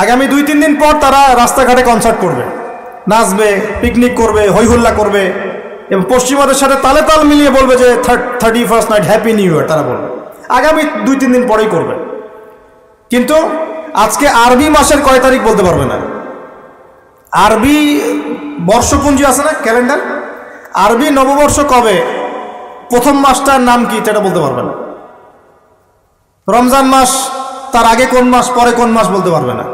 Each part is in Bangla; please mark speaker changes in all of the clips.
Speaker 1: আগামী 2-3 দিন পর তারা রাস্তাঘাটে কনসার্ট করবে, নাচবে, পিকনিক করবে, হইহুল্লা করবে এবং পশ্চিমাদের সাথে তালে তাল মিলিয়ে বলবে যে 31st night happy new year. তারা বলবে আগামী 2-3 দিন পরেই করবে, কিন্তু আজকে আরবি মাসের কয় তারিখ বলতে পারবে না। আরবি বর্ষপুঞ্জি আছে না, ক্যালেন্ডার, আরবি নববর্ষ কবে, প্রথম মাসটার নাম কি সেটা বলতে পারবে না। রমজান মাস তার আগে কোন মাস, পরে কোন মাস বলতে পারবে না,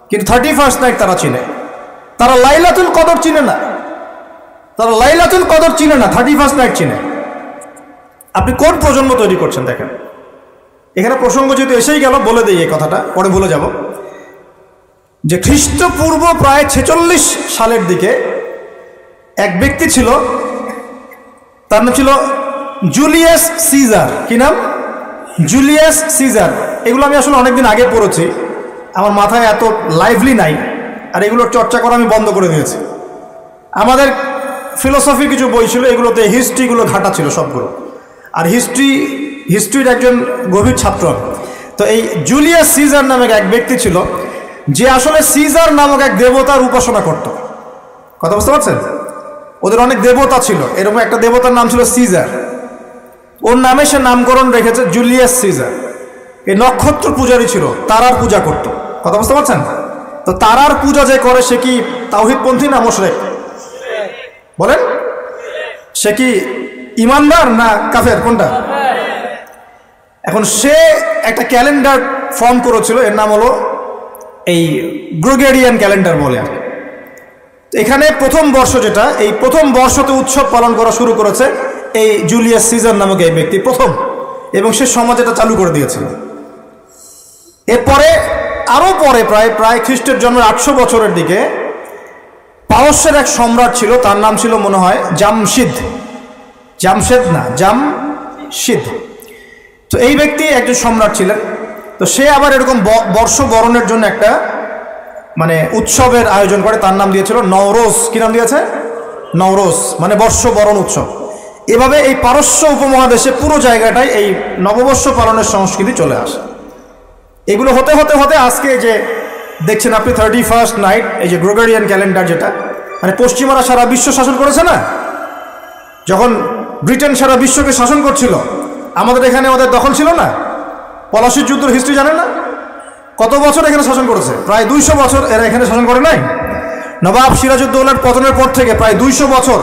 Speaker 1: কিন্তু 31st নাইট তারা চিনে। তারা লাইলাতুল কদর চিনে না, তারা লাইলাতুল কদর চিনে না, 31st নাইট চিনে। আপনি কোন প্রজন্ম তৈরি করছেন দেখেন। এখানে প্রসঙ্গ যেহেতু এসেই গেল বলে দিই এই কথাটা, পরে ভুলে যাব, যে খ্রিস্টপূর্ব প্রায় 46 সালের দিকে এক ব্যক্তি ছিল, তার নাম ছিল জুলিয়াস সিজার। কি নাম? Julius Caesar. এগুলো আমি আসলে অনেকদিন আগে পড়েছি, আমার মাথায় এত লাইভলি নাই, আর এগুলোর চর্চা করা আমি বন্ধ করে দিয়েছি। আমাদের ফিলোসফি কিছু বই ছিল, এগুলোতে হিস্ট্রিগুলো ঘাটা ছিল সবগুলো, আর হিস্ট্রির একজন গভীর ছাত্র। তো এই জুলিয়াস সিজার নামক এক ব্যক্তি ছিল, যে আসলে সিজার নামক এক দেবতার উপাসনা করত। কথা বুঝতে পারছেন? ওদের অনেক দেবতা ছিল, এরকম একটা দেবতার নাম ছিল সিজার। ওর নামে সে নামকরণ রেখেছে জুলিয়াস সিজার। এই নক্ষত্র পূজারী ছিল, তারার পূজা করত। কথা বুঝতে পারছেন? তো তারার পূজা যে করে সে কি তাওহীদপন্থী না মুশরিক? বলেন, সে কি ইমানদার না কাফের, কোনটা? এখন সে একটা ক্যালেন্ডার ফর্ম করেছিল, এর নাম হলো এই গ্রেগরিয়ান ক্যালেন্ডার বলে। আর এখানে প্রথম বর্ষ যেটা, এই প্রথম বর্ষতে উৎসব পালন করা শুরু করেছে এই জুলিয়াস সিজার নামক এই ব্যক্তি প্রথম, এবং সে সমাজ এটা চালু করে দিয়েছিল। এরপরে আরও পরে প্রায় খ্রিস্টের জন্মের 800 বছরের দিকে পারস্যের এক সম্রাট ছিল, তার নাম ছিল মনে হয় জামশিদ। তো এই ব্যক্তি একজন সম্রাট ছিলেন। তো সে আবার এরকম বর্ষ বরণের জন্য একটা মানে উৎসবের আয়োজন করে, তার নাম দিয়েছিল নওরোজ। কি নাম দিয়েছে? নওরোজ, মানে বর্ষ বরণ উৎসব। এভাবে এই পারস্য উপমহাদেশে পুরো জায়গাটায় এই নববর্ষ পালনের সংস্কৃতি চলে আসে। এগুলো হতে হতে হতে আজকে যে দেখছেন আপনি 31st নাইট, এই যে গ্রেগরিয়ান ক্যালেন্ডার, যেটা মানে পশ্চিমারা সারা বিশ্ব শাসন করেছে না, যখন ব্রিটেন সারা বিশ্বকে শাসন করছিল, আমাদের এখানে ওদের দখল ছিল না। পলাশির যুদ্ধের হিস্ট্রি জানেন না? কত বছর এখানে শাসন করেছে? প্রায় 200 বছর এরা এখানে শাসন করে নাই। নবাব সিরাজউদ্দৌলার পতনের পর থেকে প্রায় 200 বছর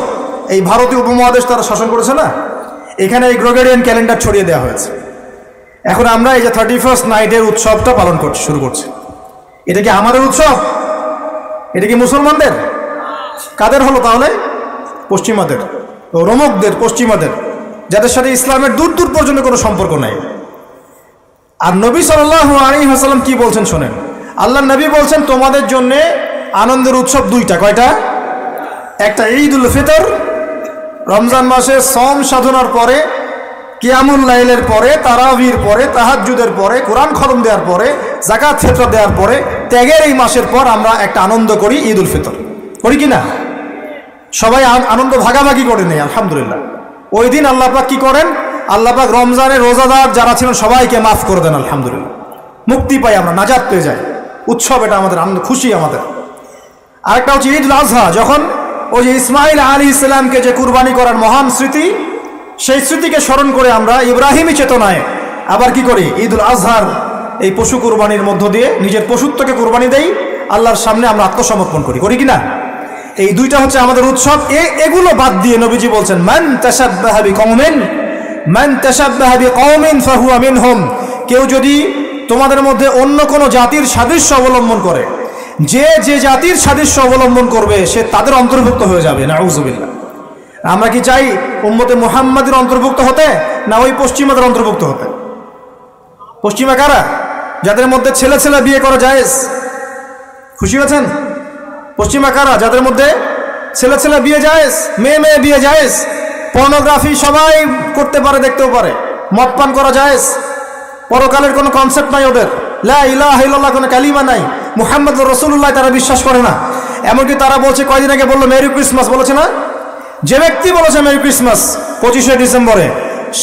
Speaker 1: এই ভারতীয় উপমহাদেশ তারা শাসন করেছে না। এখানে এই গ্রেগরিয়ান ক্যালেন্ডার ছড়িয়ে দেওয়া হয়েছে। এখন আমরা এই যে 31st নাইটের উৎসবটা পালন শুরু করছি। এটা কি আমাদের উৎসব? এটা কি মুসলমানদের? কাদের হলো তাহলে? পশ্চিমাদের, রোমকদের, পশ্চিমাদের, যাদের সাথে ইসলামের দূর দূর পর্যন্ত কোনো সম্পর্ক নাই। আর নবী সাল্লাল্লাহু আলাইহি ওয়াসাল্লাম কি বলছেন শোনেন। আল্লাহ নবী বলছেন তোমাদের জন্য আনন্দের উৎসব দুইটা। কয়টা? একটা ঈদুল ফিতর, রমজান মাসে সম সাধনার পরে, কিয়ামুল লাইলের পরে, তারাবির পরে, তাহাজ্জুদের পরে, কোরআন খতম দেওয়ার পরে, যাকাত ফিতর দেওয়ার পরে, ত্যাগের এই মাসের পর আমরা একটা আনন্দ করি, ঈদুল ফিতর। করি কি না? সবাই আনন্দ ভাগাভাগি করে নেই, আলহামদুলিল্লাহ। ওই দিন আল্লাহ পাক কি করেন? আল্লাহ পাক রমজানের রোজাদার যারা ছিলেন সবাইকে মাফ করে দেন, আলহামদুলিল্লাহ। মুক্তি পাই আমরা, নাজাত পেয়ে যাই। উৎসব এটা আমাদের, আনন্দ, খুশি আমাদের। আরেকটা হচ্ছে ঈদুল আজহা, যখন ওই যে ইসমাইল আলাইহিস সালামকে যে কুরবানি করার মহান স্মৃতি, সেই স্মৃতিকে স্মরণ করে আমরা ইব্রাহিমী চেতনায় আবার কি করি? ঈদুল আজহার এই পশু কুরবানির মধ্য দিয়ে নিজের পশুত্বকে কুরবানি দেই, আল্লাহর সামনে আমরা আত্মসমর্পণ করি। করি কি না? এই দুইটা হচ্ছে আমাদের উৎসব। এগুলো বাদ দিয়ে নবীজি বলছেন মান তাশাব্বাহা বিকওমিন ফাহুয়া মিনহুম, কেউ যদি তোমাদের মধ্যে অন্য কোনো জাতির সাদৃশ্য অবলম্বন করে, যে যে জাতির সাদৃশ্য অবলম্বন করবে সে তাদের অন্তর্ভুক্ত হয়ে যাবে। নাউযুবিল্লাহ। আমরা কি চাই উম্মতে মুহাম্মাদের অন্তর্ভুক্ত হতে, না ওই পশ্চিমাদের অন্তর্ভুক্ত হতে? পশ্চিমা কারা? যাদের মধ্যে ছেলে ছেলে বিয়ে করা জায়েজ। খুশি আছেন? পশ্চিমা কারা? যাদের মধ্যে ছেলে ছেলে বিয়ে জায়েজ, মেয়ে মেয়ে বিয়ে জায়েজ, পর্নোগ্রাফি সবাই করতে পারে, দেখতেও পারে, মদ পান করা জায়েজ, পরকালের কোনো কনসেপ্ট নাই ওদের, লা ইলাহা ইল্লাল্লাহ কোনো কালিমা নাই, মুহাম্মদুর রাসূলুল্লাহ তারা বিশ্বাস করে না। এমনকি তারা বলছে, কয়দিন আগে বললো মেরি ক্রিসমাস, বলেছে না? যে ব্যক্তি বলেছে মেরি ক্রিসমাস 25শে ডিসেম্বরে,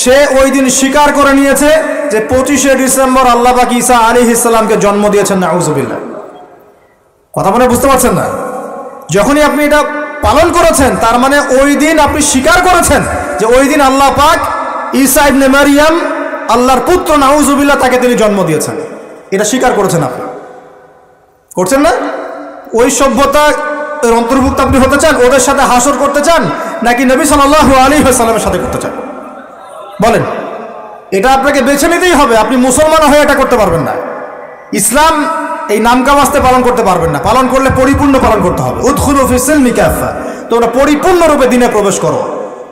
Speaker 1: সে ওই দিন স্বীকার করে নিয়েছে যে 25শে ডিসেম্বর আল্লাহ পাক ঈসা আলাইহিস সালামকে জন্ম দিয়েছেন। নাউযুবিল্লাহ। কথা বলে বুঝতে পারছেন না? যখনই আপনি এটা পালন করেছেন তার মানে ওই দিন আপনি স্বীকার করেছেন যে ওই দিন আল্লাহ পাক ঈসা ইবনে মারিয়াম আল্লাহর পুত্র নাউজুবিল্লাহ তাকে তিনি জন্ম দিয়েছেন, এটা স্বীকার করেছেন। আপনি করছেন না? ওই সভ্যতা এর অন্তর্ভুক্ত আপনি হতে চান? ওদের সাথে হাসর করতে চান নাকি নবী সাল্লাল্লাহু আলাইহি ওয়াসাল্লামের সাথে করতে চান? বলেন। এটা আপনাকে বেছে নিতেই হবে। আপনি মুসলমান হয়ে এটা করতে পারবেন না। ইসলাম এই নামকাওয়াস্তে পালন করতে পারবেন না। পালন করলে পরিপূর্ণ পালন করতে হবে। উদখুলু ফিস সিলমি কাফা, তোমরা পরিপূর্ণরূপে দিনে প্রবেশ করো,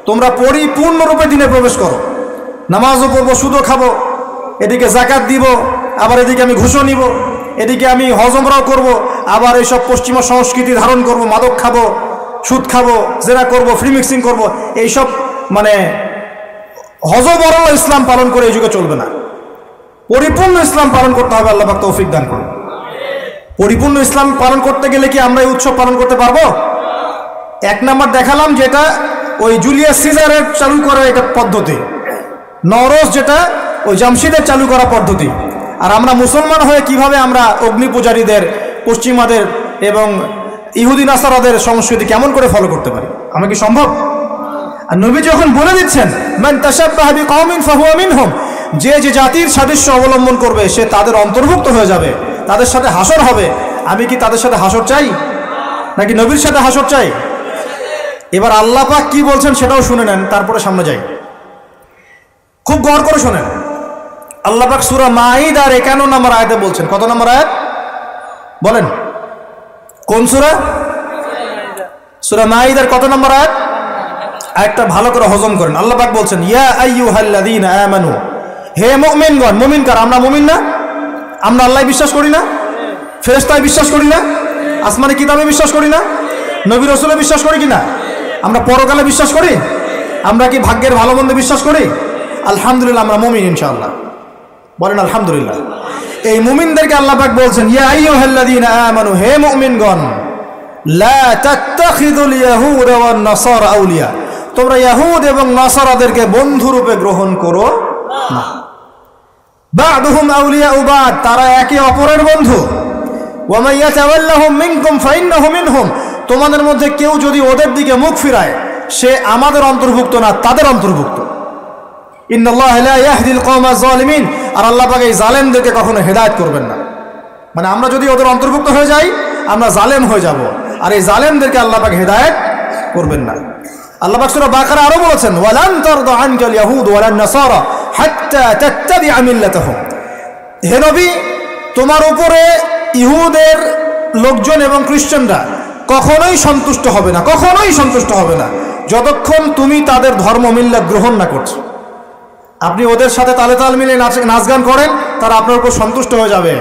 Speaker 1: তোমরা পরিপূর্ণরূপে দিনে প্রবেশ করো। নামাজও পড়বো, সুদও খাবো, এদিকে জাকাত দিব, আবার এদিকে আমি ঘুষও নিব, এদিকে আমি হজমরাও করব, আবার এইসব পশ্চিমা সংস্কৃতি ধারণ করব, মাদক খাবো, সুদ খাবো, জেনা করব, ফ্রি মিক্সিং করব, এইসব মানে হজবরল ইসলাম পালন করে এই যুগে চলবে না। পরিপূর্ণ ইসলাম পালন করতে হবে। আল্লাহ পাক তৌফিক দান করুন। পরিপূর্ণ ইসলাম পালন করতে গেলে কি আমরা এই উৎসব পালন করতে পারবো? এক নাম্বার দেখালাম যেটা ওই জুলিয়াস সিজারের চালু করা এটা পদ্ধতি, নওরোজ যেটা ওই জামশিদের চালু করা পদ্ধতি। আর আমরা মুসলমান হয়ে কিভাবে আমরা অগ্নি পূজারীদের, পশ্চিমাদের এবং ইহুদি নাসারাদের সংস্কৃতি কেমন করে ফলো করতে পারি? আমরা কি সম্ভব? আর নবী যখন বলে দিচ্ছেন মান তাশাব্বাহা বিকওমিন ফাহুয়া মিনহুম, যে যে জাতির সাদৃশ্য অবলম্বন করবে সে তাদের অন্তর্ভুক্ত হয়ে যাবে, তাদের সাথে হাসর হবে। আমি কি তাদের সাথে হাসর চাই নাকি নবীর সাথে হাসর চাই? এবার আল্লাহ পাক কি বলছেন সেটাও শুনে নেন, তারপরে সামনে যাই। খুব গৌর করে শোনেন। আল্লাহ পাক সূরা মাঈদার 51 নম্বর আয়াতে বলছেন। কত নম্বর আয়াত বলেন? কোন সূরা? সূরা মাঈদার কত নম্বর আয়াত? আয়াতটা ভালো করে হজম করেন। আল্লাহ পাক বলছেন ইয়া আইয়ুহাল্লাযীনা আমানু, হে মুমিনগণ। মুমিন কারা? আমরা মুমিন না? আমরা আল্লাহয় বিশ্বাস করি না? ফেরেশতায় বিশ্বাস করি না? আসমানি কিতাবে বিশ্বাস করি না? নবী রাসূলে বিশ্বাস করি কিনা? আমরা পরকালে বিশ্বাস করি? আমরা কি ভাগ্যের ভালো মন্দ বিশ্বাস করি? আলহামদুলিল্লাহ আমরা মুমিন ইনশাআল্লাহ। বলেন আলহামদুলিল্লাহ। এই মুমিনদেরকে আল্লাহ পাক বলছেন ইয়া আইয়ুহাল্লাযীনা আমানু, হে মুমিনগণ, লা তাত্তাখিযুল ইয়াহুদা ওয়ান নাসারা আউলিয়া, তোমরা ইহুদ এবং নাসারাদেরকে বন্ধুরূপে গ্রহণ করো না। বা'দুহুম আউলিয়াউ বা'দ, তারা একে অপরের বন্ধু। ওয়া মান ইয়াতাওয়াল্লাহুম মিনকুম ফাইন্নাহু মিনহুম, তোমাদের মধ্যে কেউ যদি ওদের দিকে মুখ ফিরায় সে আমাদের অন্তর্ভুক্ত না, তাদের অন্তর্ভুক্ত। ইন্নাল্লাহা লা ইয়াহদিল কওমাজ জালিমিন, আর আল্লাহ পাক এই জালেমদেরকে কখনো হেদায়েত করবেন না। মানে আমরা যদি ওদের অন্তর্ভুক্ত হয়ে যাই আমরা জালেম হয়ে যাব, আর এই জালেমদেরকে আল্লাহ পাক হেদায়েত করবেন না। আল্লাহ পাক সূরা বাকারা আরো বলেছেন ওয়ালান তারদা আনকাল ইয়াহুদ ওয়ালান নাসারা হাত্তা তাত্তাবিআ মিল্লাতাহুম, হে নবী তোমার উপরে ইহুদের লোকজন এবং খ্রিস্টানরা কখনোই সন্তুষ্ট হবে না, কখনোই সন্তুষ্ট হবে না যতক্ষণ তুমি তাদের ধর্ম মিল্লাত গ্রহণ না করছো। আপনি ওদের সাথে তালে তাল মিলে নাচ গান করেন, তারা আপনার উপর সন্তুষ্ট হয়ে যাবে।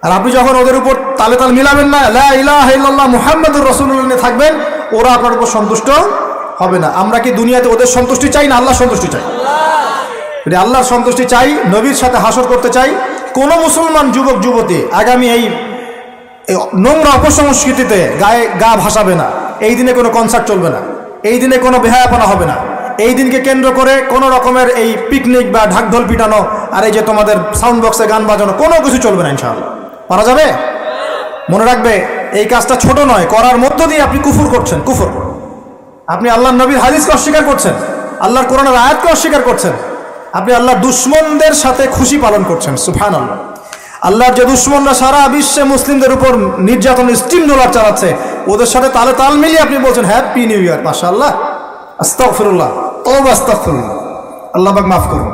Speaker 1: আর আপনি যখন ওদের উপর তালে তাল মিলাবেন না, লা ইলাহা ইল্লাল্লাহ মুহাম্মাদুর রাসূলুল্লাহ থাকবেন, ওরা আপনার উপর সন্তুষ্ট হবে না। আমরা কি দুনিয়াতে ওদের সন্তুষ্টি চাই না আল্লাহর সন্তুষ্টি চাই? যদি আল্লাহর সন্তুষ্টি চাই, নবীর সাথে হাসর করতে চাই, কোন মুসলমান যুবক যুবতী আগামী এই নোংরা অপসংস্কৃতিতে গায়ে গা ভাসাবে না। এই দিনে কোনো কনসার্ট চলবে না, এই দিনে কোনো বেহায়াপনা হবে না, এই দিনকে কেন্দ্র করে কোনো রকমের এই পিকনিক বা ঢাকঢোল পিটানো আর এই যে তোমাদের সাউন্ড বক্সে গান বাজানো কোনো কিছু চলবে না ইনশাআল্লাহ। পারা যাবে? মনে রাখবে এই কাজটা ছোট নয়, করার মধ্য দিয়ে আপনি কুফর করছেন। কুফর, আপনি আল্লাহর নবীর হাদিসকে অস্বীকার করছেন, আল্লাহর কোরআনের আয়াতকে অস্বীকার করছেন, আপনি আল্লাহর দুশমনদের সাথে খুশি পালন করছেন। সুবহানাল্লাহ। আল্লাহর যে দুশমনরা সারা বিশ্বে মুসলিমদের উপর নির্যাতন স্টিম রোলার চালাচ্ছে, ওদের সাথে তালে তাল মিলিয়ে আপনি বলছেন হ্যাপি নিউ ইয়ার, মাশাআল্লাহ, আস্তাগফিরুল্লাহ, তওবা আস্তাগফিরুল্লাহ, আল্লাহ পাক মাফ করুন।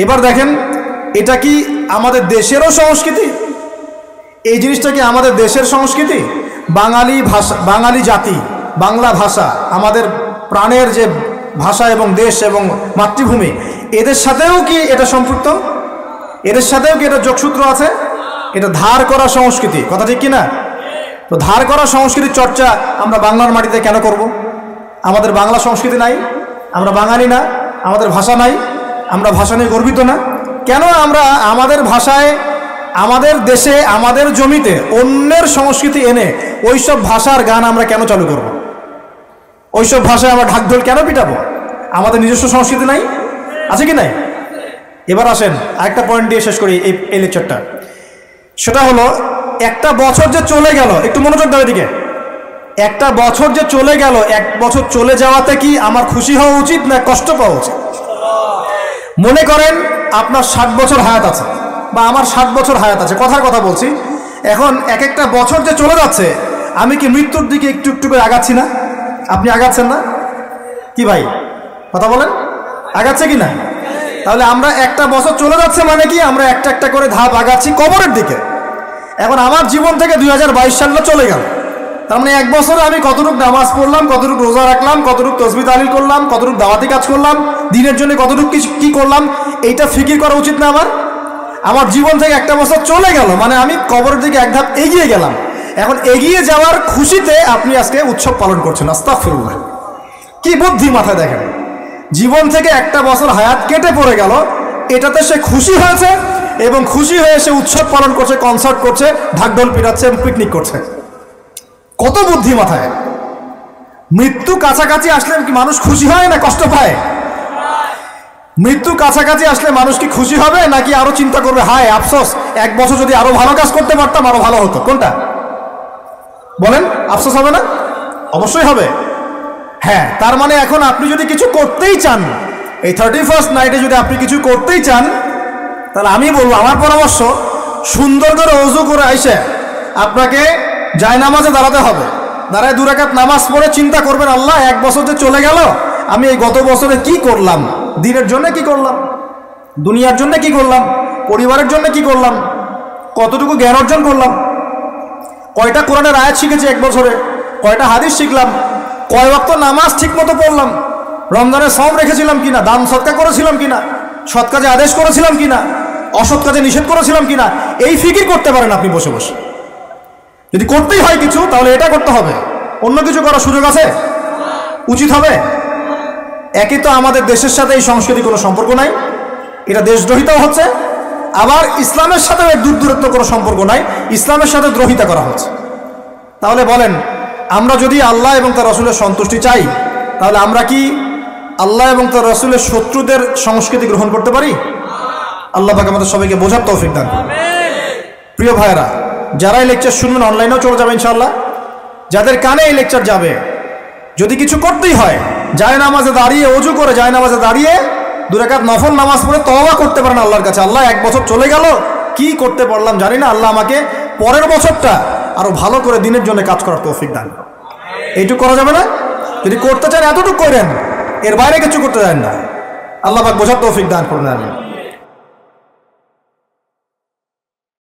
Speaker 1: এবার দেখেন এটা কি আমাদের দেশেরও সংস্কৃতি? এই জিনিসটা কি আমাদের দেশের সংস্কৃতি? বাঙালি ভাষা, বাঙালি জাতি, বাংলা ভাষা আমাদের প্রাণের যে ভাষা এবং দেশ এবং মাতৃভূমি, এদের সাথেও কি এটা সম্পৃক্ত? এদের সাথেও কি এটা যোগসূত্র আছে? এটা ধার করা সংস্কৃতি, কথা ঠিক কিনা? তো ধার করা সংস্কৃতির চর্চা আমরা বাংলার মাটিতে কেন করব? আমাদের বাংলা সংস্কৃতি নাই? আমরা বাঙালি না? আমাদের ভাষা নাই? আমরা ভাষা নিয়ে গর্বিত না? কেন আমরা আমাদের ভাষায়, আমাদের দেশে, আমাদের জমিতে অন্যের সংস্কৃতি এনে ওইসব ভাষার গান আমরা কেন চালু করব? ওইসব ভাষায় আমরা ঢাকঢোল কেন পিটাবো? আমাদের নিজস্ব সংস্কৃতি নাই? আছে কি নাই? এবার আসেন আরেকটা পয়েন্ট দিয়ে শেষ করি এই লেকচারটা। সেটা হলো একটা বছর যে চলে গেল, একটু মনোযোগ দাও এদিকে। একটা বছর যে চলে গেল, এক বছর চলে যাওয়াতে কি আমার খুশি হওয়া উচিত না কষ্ট পাওয়া উচিত? মনে করেন আপনার 60 বছর হায়াত আছে, বা আমার 60 বছর হায়াত আছে, কথার কথা বলছি। এখন এক একটা বছর যে চলে যাচ্ছে, আমি কি মৃত্যুর দিকে একটু একটু করে আগাচ্ছি না? আপনি আগাচ্ছেন না কি ভাই? কথা বলেন, আগাচ্ছে কি না? তাহলে আমরা একটা বছর চলে যাচ্ছে মানে কি, আমরা একটা একটা করে ধাপ আগাচ্ছি কবরের দিকে। এখন আমার জীবন থেকে 2022 সালটা চলে গেল, তার মানে এক বছরে আমি কতটুকু নামাজ পড়লাম, কতটুকু রোজা রাখলাম, কতটুকু তসবিহ তাহলিল করলাম, কতটুকু দাওয়াতি কাজ করলাম, দিনের জন্য কতটুকু কি করলাম, এইটা ফিকির করা উচিত না আমার? আমার জীবন থেকে একটা বছর চলে গেল মানে আমি কবরের দিকে এক ধাপ এগিয়ে গেলাম। এখন এগিয়ে যাওয়ার খুশিতে আপনি আজকে উৎসব পালন করছেন। আস্তাগফিরুল্লাহ, কি বুদ্ধি মাথায় দেখেন। জীবন থেকে একটা বছর হায়াত কেটে পড়ে গেল, এটাতে সে খুশি হয়েছে এবং খুশি হয়ে সে উৎসব পালন করছে, কনসার্ট করছে, ঢাকঢোল পিটাচ্ছে, পিকনিক করছে। কত বুদ্ধি মাথায়। মৃত্যু কাছাকাছি আসলে কি মানুষ খুশি হয় না কষ্ট পায়? মৃত্যু কাছাকাছি আসলে মানুষ কি খুশি হবে নাকি আরো চিন্তা করবে, হায় আফসোস, এক বছর যদি আরো ভালো কাজ করতে পারতাম আরো ভালো হতো? কোনটা বলেন? আফসোস হবে না? অবশ্যই হবে। হ্যাঁ, তার মানে এখন আপনি যদি কিছু করতেই চান, এই 31st নাইটে যদি আপনি কিছু করতেই চান, তাহলে আমি বলবো, আমার পরামর্শ, সুন্দর করে ওযু করে আইসে আপনাকে জায়নামাজে দাঁড়াতে হবে। দাঁড়ায় 2 রাকাত নামাজ পড়ে চিন্তা করবেন, আল্লাহ এক বছর যে চলে গেল, আমি এই গত বছরে কি করলাম, দিনের জন্য কি করলাম, দুনিয়ার জন্য কি করলাম, পরিবারের জন্য কি করলাম, কতটুকু জ্ঞান অর্জন করলাম, কয়টা কোরআনের আয়াত শিখেছি এক বছরে, কয়টা হাদিস শিখলাম, কয় ওয়াক্ত নামাজ ঠিক মতো পড়লাম, রমজানের সওম রেখেছিলাম কিনা, দান সদকা করেছিলাম কিনা, সৎ কাজে আদেশ করেছিলাম কিনা, অসৎ কাজে নিষেধ করেছিলাম কিনা, এই ফিকির করতে পারেন আপনি বসে বসে। যদি করতেই হয় কিছু, তাহলে এটা করতে হবে। অন্য কিছু করার সুযোগ আছে? উচিত হবে? একই তো আমাদের দেশের সাথে এই সংস্কৃতি কোনো সম্পর্ক নাই, এটা দেশদ্রোহিতাও হচ্ছে, আবার ইসলামের সাথে এর দূরত্ব কোনো সম্পর্ক নাই, ইসলামের সাথে দ্রোহিতা করা হচ্ছে। তাহলে বলেন, আমরা যদি আল্লাহ এবং তার রাসূলের সন্তুষ্টি চাই, তাহলে আমরা কি আল্লাহ এবং তার রাসূলের শত্রুদের সংস্কৃতি গ্রহণ করতে পারি? আল্লাহ পাক আমাদের সবাইকে বোঝার তৌফিক দান করুন। প্রিয় ভাইরা, যারা এই লেকচার শুনবেন অনলাইনেও চলে যাবে ইনশাআল্লাহ, যাদের কানে এই লেকচার যাবে, যদি কিছু করতেই হয়, জায়নামাজে দাঁড়িয়ে, ওযু করে জায়নামাজে দাঁড়িয়ে 2 রাকাত নফল নামাজ পড়ে তওবা করতে পারেন আল্লাহর কাছে, আল্লাহ এক বছর চলে গেল, কি করতে পারলাম জানি না, আল্লাহ আমাকে পরের বছরটা আরো ভালো করে দিনের জন্য কাজ করার তৌফিক দান। এইটুকু করা যাবে না? যদি করতে চান এতটুকু করেন, এর বাইরে কিছু করতে চান না। আল্লাহ পাক বোঝার তৌফিক দান করুন। আমিন।